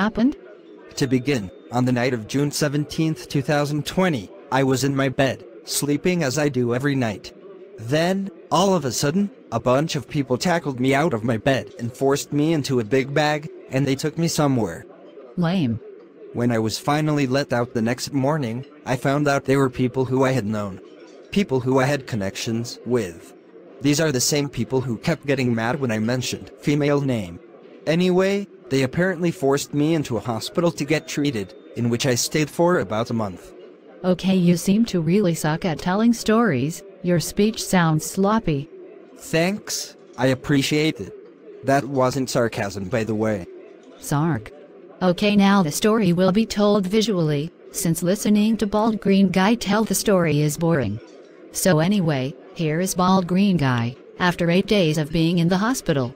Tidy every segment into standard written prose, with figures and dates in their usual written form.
happened? To begin, on the night of June 17th, 2020, I was in my bed, sleeping as I do every night. Then, all of a sudden, a bunch of people tackled me out of my bed and forced me into a big bag, and they took me somewhere. Lame. When I was finally let out the next morning, I found out they were people who I had known. People who I had connections with. These are the same people who kept getting mad when I mentioned female name. Anyway, they apparently forced me into a hospital to get treated, in which I stayed for about a month. Okay, you seem to really suck at telling stories. Your speech sounds sloppy. Thanks, I appreciate it. That wasn't sarcasm, by the way. Sark. Okay, now the story will be told visually, since listening to Bald Green Guy tell the story is boring. So anyway, here is Bald Green Guy, after 8 days of being in the hospital.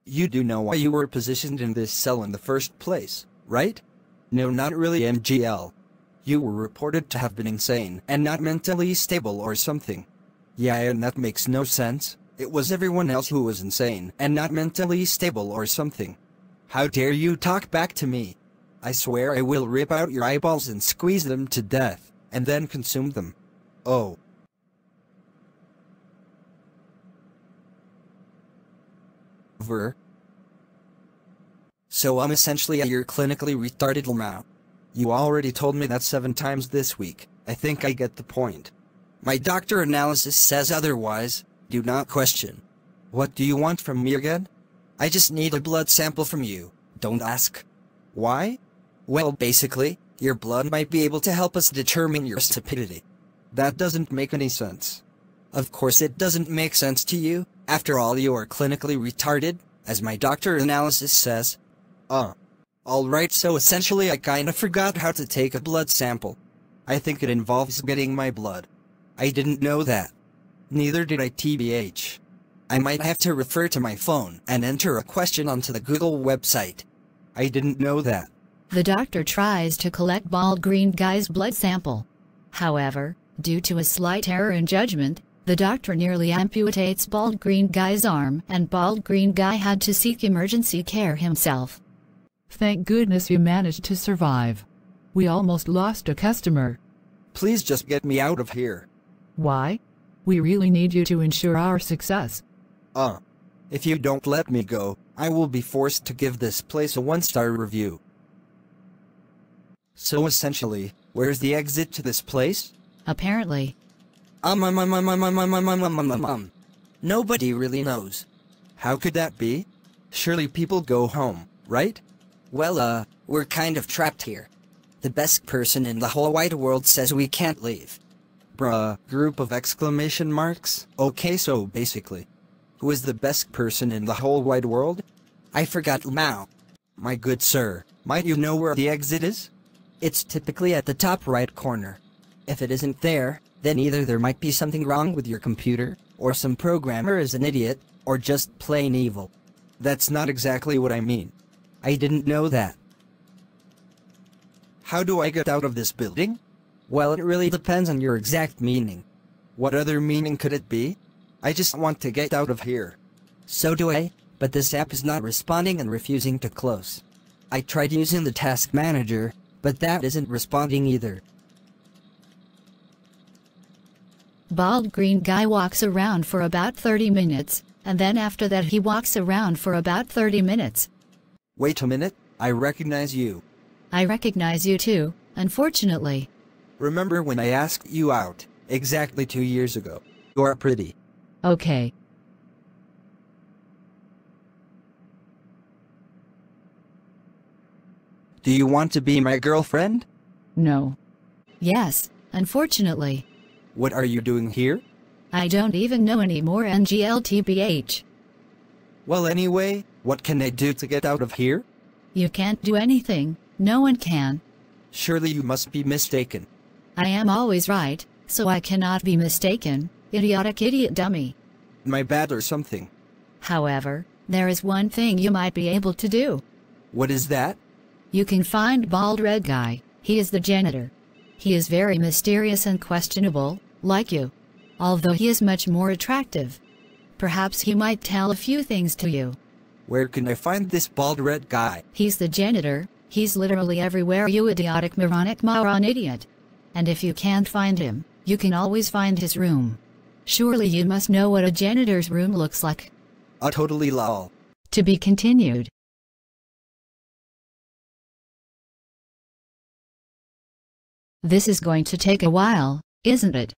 You do know why you were positioned in this cell in the first place, right? No, not really, MGL. You were reported to have been insane and not mentally stable or something. Yeah, and that makes no sense. It was everyone else who was insane and not mentally stable or something. How dare you talk back to me? I swear I will rip out your eyeballs and squeeze them to death, and then consume them. Oh. So I'm essentially your clinically retarded Lamau. You already told me that 7 times this week. I think I get the point. My doctor analysis says otherwise. Do not question. What do you want from me again? I just need a blood sample from you. Don't ask. Why? Well, basically, your blood might be able to help us determine your stupidity. That doesn't make any sense. Of course it doesn't make sense to you. After all, you are clinically retarded, as my doctor analysis says. Alright, so essentially I kinda forgot how to take a blood sample. I think it involves getting my blood. I didn't know that. Neither did I, TBH. I might have to refer to my phone and enter a question onto the Google website. I didn't know that. The doctor tries to collect Bald Green Guy's blood sample. However, due to a slight error in judgment, the doctor nearly amputates Bald Green Guy's arm, and Bald Green Guy had to seek emergency care himself. Thank goodness you managed to survive. We almost lost a customer. Please just get me out of here. Why? We really need you to ensure our success. If you don't let me go, I will be forced to give this place a 1-star review. So essentially, where's the exit to this place? Apparently. Nobody really knows. How could that be? Surely people go home, right? Well, we're kind of trapped here. The best person in the whole wide world says we can't leave. Bruh, group of exclamation marks? Okay, so basically, who is the best person in the whole wide world? I forgot Mao. My good sir, might you know where the exit is? It's typically at the top right corner. If it isn't there, then either there might be something wrong with your computer, or some programmer is an idiot, or just plain evil. That's not exactly what I mean. I didn't know that. How do I get out of this building? Well, it really depends on your exact meaning. What other meaning could it be? I just want to get out of here. So do I, but this app is not responding and refusing to close. I tried using the task manager, but that isn't responding either. Bald Green Guy walks around for about 30 minutes, and then after that he walks around for about 30 minutes. Wait a minute, I recognize you. I recognize you too, unfortunately. Remember when I asked you out, exactly 2 years ago? You are pretty. Okay. Do you want to be my girlfriend? No. Yes, unfortunately. What are you doing here? I don't even know anymore, NGLTBH. Well, anyway, what can I do to get out of here? You can't do anything. No one can. Surely you must be mistaken. I am always right, so I cannot be mistaken, idiotic idiot dummy. My bad or something. However, there is one thing you might be able to do. What is that? You can find Bald Red Guy. He is the janitor. He is very mysterious and questionable, like you. Although he is much more attractive. Perhaps he might tell a few things to you. Where can I find this Bald Red Guy? He's the janitor, He's literally everywhere, you idiotic moronic moron idiot. And if you can't find him, you can always find his room. Surely you must know what a janitor's room looks like. Totally lol. To be continued. This is going to take a while, isn't it?